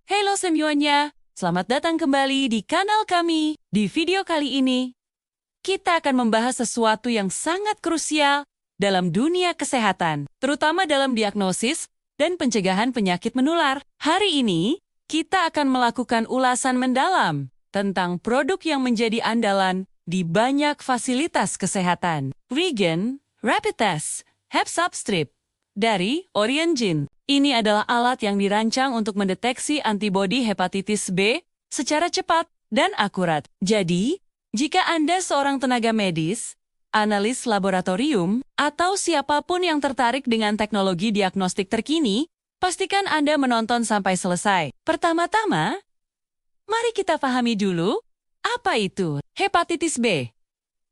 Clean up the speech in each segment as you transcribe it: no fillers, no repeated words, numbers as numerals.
Halo semuanya, selamat datang kembali di kanal kami. Di video kali ini, kita akan membahas sesuatu yang sangat krusial dalam dunia kesehatan, terutama dalam diagnosis dan pencegahan penyakit menular. Hari ini, kita akan melakukan ulasan mendalam tentang produk yang menjadi andalan di banyak fasilitas kesehatan. Regen Rapid Test HepSub Strip dari Orient. Ini adalah alat yang dirancang untuk mendeteksi antibodi hepatitis B secara cepat dan akurat. Jadi, jika Anda seorang tenaga medis, analis laboratorium, atau siapapun yang tertarik dengan teknologi diagnostik terkini, pastikan Anda menonton sampai selesai. Pertama-tama, mari kita pahami dulu, apa itu hepatitis B?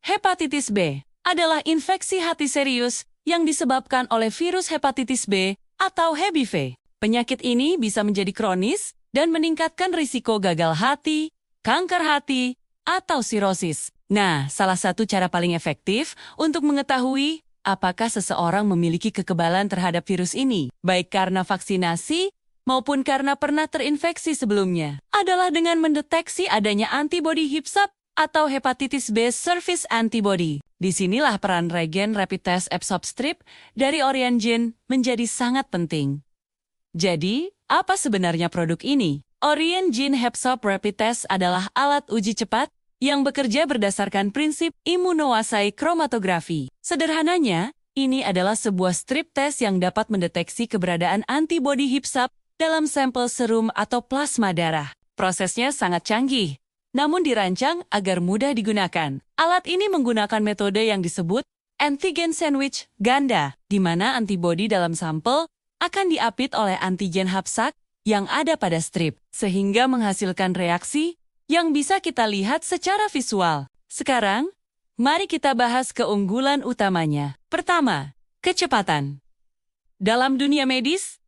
Hepatitis B adalah infeksi hati serius yang disebabkan oleh virus hepatitis B atau HBV. Penyakit ini bisa menjadi kronis dan meningkatkan risiko gagal hati, kanker hati, atau sirosis. Nah, salah satu cara paling efektif untuk mengetahui apakah seseorang memiliki kekebalan terhadap virus ini, baik karena vaksinasi maupun karena pernah terinfeksi sebelumnya, adalah dengan mendeteksi adanya antibodi HepSub atau hepatitis B surface antibody. Disinilah peran regen rapid test HepSub Strip dari Orient menjadi sangat penting. Jadi, apa sebenarnya produk ini? Orient HepSub Rapid Test adalah alat uji cepat yang bekerja berdasarkan prinsip immunoassay chromatografi. Sederhananya, ini adalah sebuah strip test yang dapat mendeteksi keberadaan antibodi HepSub dalam sampel serum atau plasma darah. Prosesnya sangat canggih, namun dirancang agar mudah digunakan. Alat ini menggunakan metode yang disebut antigen sandwich ganda, di mana antibodi dalam sampel akan diapit oleh antigen HepSub yang ada pada strip, sehingga menghasilkan reaksi yang bisa kita lihat secara visual. Sekarang, mari kita bahas keunggulan utamanya. Pertama, kecepatan. Dalam dunia medis,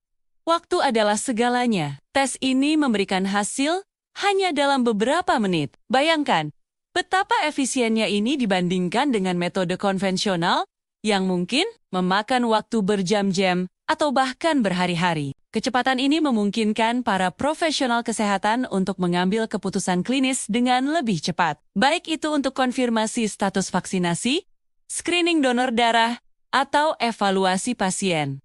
waktu adalah segalanya. Tes ini memberikan hasil hanya dalam beberapa menit. Bayangkan, betapa efisiennya ini dibandingkan dengan metode konvensional yang mungkin memakan waktu berjam-jam atau bahkan berhari-hari. Kecepatan ini memungkinkan para profesional kesehatan untuk mengambil keputusan klinis dengan lebih cepat. Baik itu untuk konfirmasi status vaksinasi, screening donor darah, atau evaluasi pasien.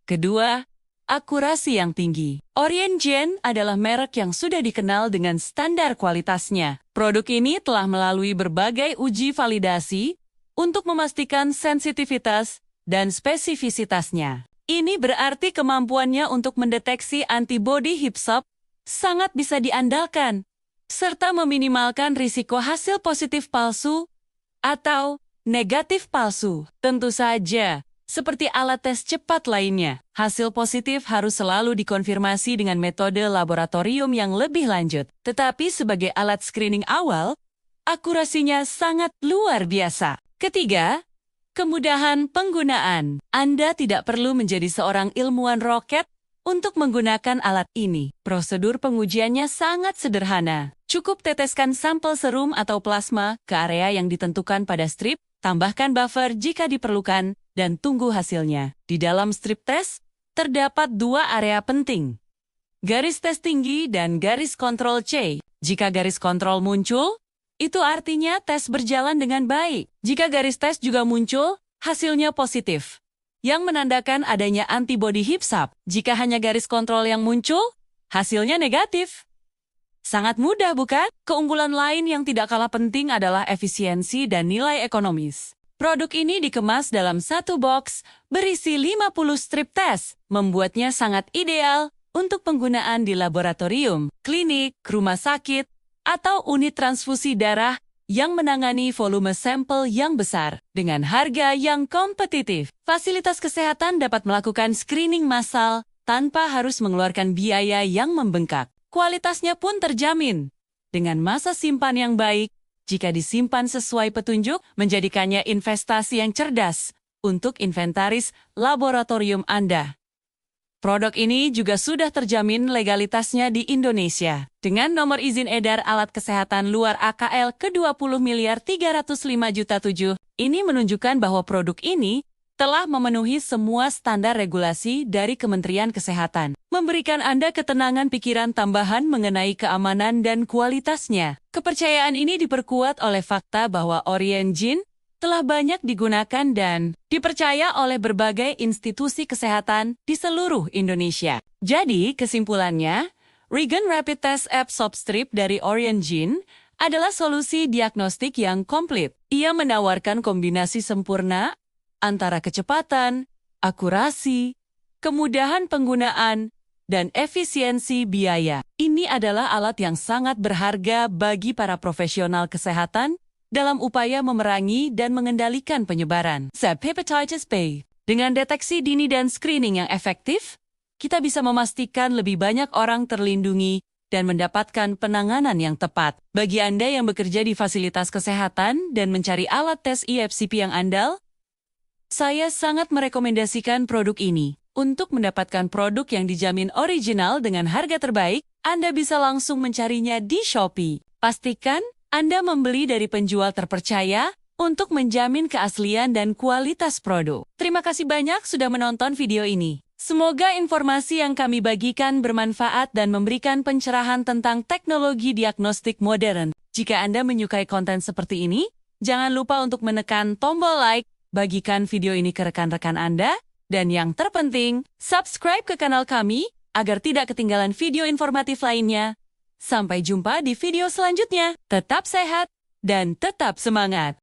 Kedua, akurasi yang tinggi. Orient adalah merek yang sudah dikenal dengan standar kualitasnya. Produk ini telah melalui berbagai uji validasi untuk memastikan sensitivitas dan spesifisitasnya. Ini berarti kemampuannya untuk mendeteksi antibodi HepSub sangat bisa diandalkan, serta meminimalkan risiko hasil positif palsu atau negatif palsu. Tentu saja, seperti alat tes cepat lainnya, hasil positif harus selalu dikonfirmasi dengan metode laboratorium yang lebih lanjut. Tetapi sebagai alat screening awal, akurasinya sangat luar biasa. Ketiga, kemudahan penggunaan. Anda tidak perlu menjadi seorang ilmuwan roket untuk menggunakan alat ini. Prosedur pengujiannya sangat sederhana. Cukup teteskan sampel serum atau plasma ke area yang ditentukan pada strip, tambahkan buffer jika diperlukan, dan tunggu hasilnya. Di dalam strip test, terdapat dua area penting. Garis tes tinggi dan garis kontrol C. Jika garis kontrol muncul, itu artinya tes berjalan dengan baik. Jika garis tes juga muncul, hasilnya positif, yang menandakan adanya antibodi HepSub. Jika hanya garis kontrol yang muncul, hasilnya negatif. Sangat mudah, bukan? Keunggulan lain yang tidak kalah penting adalah efisiensi dan nilai ekonomis. Produk ini dikemas dalam satu box berisi 50 strip test, membuatnya sangat ideal untuk penggunaan di laboratorium, klinik, rumah sakit, atau unit transfusi darah yang menangani volume sampel yang besar. Dengan harga yang kompetitif, fasilitas kesehatan dapat melakukan screening massal tanpa harus mengeluarkan biaya yang membengkak. Kualitasnya pun terjamin, dengan masa simpan yang baik. Jika disimpan sesuai petunjuk, menjadikannya investasi yang cerdas untuk inventaris laboratorium Anda. Produk ini juga sudah terjamin legalitasnya di Indonesia. Dengan nomor izin edar alat kesehatan luar AKL ke-20.305.000.007, ini menunjukkan bahwa produk ini telah memenuhi semua standar regulasi dari Kementerian Kesehatan, memberikan Anda ketenangan pikiran tambahan mengenai keamanan dan kualitasnya. Kepercayaan ini diperkuat oleh fakta bahwa Orien-Jin telah banyak digunakan dan dipercaya oleh berbagai institusi kesehatan di seluruh Indonesia. Jadi, kesimpulannya, Regen Rapid Test App Substrip dari Orien-Jin adalah solusi diagnostik yang komplit. Ia menawarkan kombinasi sempurna antara kecepatan, akurasi, kemudahan penggunaan, dan efisiensi biaya. Ini adalah alat yang sangat berharga bagi para profesional kesehatan dalam upaya memerangi dan mengendalikan penyebaran hepatitis B. Dengan deteksi dini dan screening yang efektif, kita bisa memastikan lebih banyak orang terlindungi dan mendapatkan penanganan yang tepat. Bagi Anda yang bekerja di fasilitas kesehatan dan mencari alat tes EFCP yang andal, saya sangat merekomendasikan produk ini. Untuk mendapatkan produk yang dijamin original dengan harga terbaik, Anda bisa langsung mencarinya di Shopee. Pastikan Anda membeli dari penjual terpercaya untuk menjamin keaslian dan kualitas produk. Terima kasih banyak sudah menonton video ini. Semoga informasi yang kami bagikan bermanfaat dan memberikan pencerahan tentang teknologi diagnostik modern. Jika Anda menyukai konten seperti ini, jangan lupa untuk menekan tombol like, bagikan video ini ke rekan-rekan Anda, dan yang terpenting, subscribe ke kanal kami agar tidak ketinggalan video informatif lainnya. Sampai jumpa di video selanjutnya. Tetap sehat dan tetap semangat.